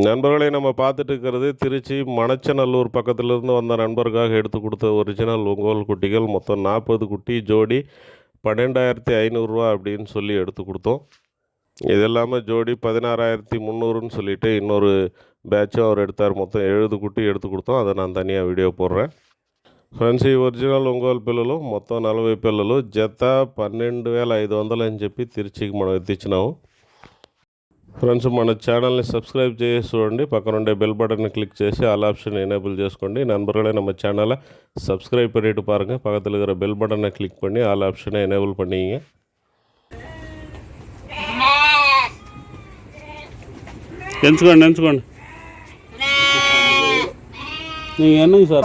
நண்பர்களை நம்ம பார்த்துட்டு இருக்கிறது திருச்சி மணச்சநல்லூர் பக்கத்திலிருந்து வந்த நண்பருக்காக எடுத்து கொடுத்த ஒரிஜினல் ஒங்கோல் குட்டிகள். மொத்தம் 40 குட்டி, ஜோடி 12,500 அப்படின்னு சொல்லி எடுத்து கொடுத்தோம். இது இல்லாமல் ஜோடி 16,300ன்னு சொல்லிட்டு இன்னொரு பேட்சும் அவர் எடுத்தார். மொத்தம் 70 குட்டி எடுத்து கொடுத்தோம். அதை நான் తనిயாக వీడియో పోடுறேன். ఫ్రెండ్స్, ఈ ఒరిజినల్ ఒంగోలు పిల్లలు మొత్తం 40 పిల్లలు, జత 12,500 అని చెప్పి తిరిచికి మనం ఎత్తిచ్చినాము. ఫ్రెండ్స్, మన ఛానల్ని సబ్స్క్రైబ్ చేసి చూడండి. పక్కనుండే பெல் பட்டனை கிளிக் చేసి ஆல் ஆப்ஷன் எனேபிள் చేసుకోండి. நண்பர்களே, நம்ம சேனலை சப்ஸ்கிரைப் பண்ணிட்டு பாருங்கள். பக்கத்தில் இருக்கிற பெல் பட்டனை கிளிக் பண்ணி ஆல் ஆப்ஷனை எனேபிள் பண்ணிங்க. ఎంచుకోండి நீங்கள் என்னங்க సార్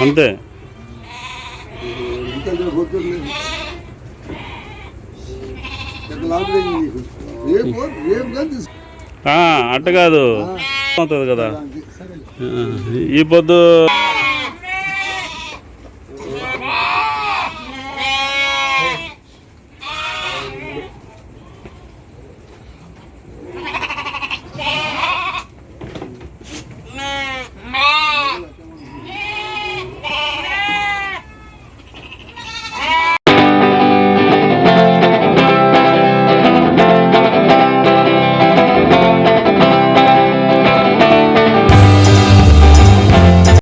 అంతే. అట్ట కాదు అవుతుంది కదా. ఈ పొద్దు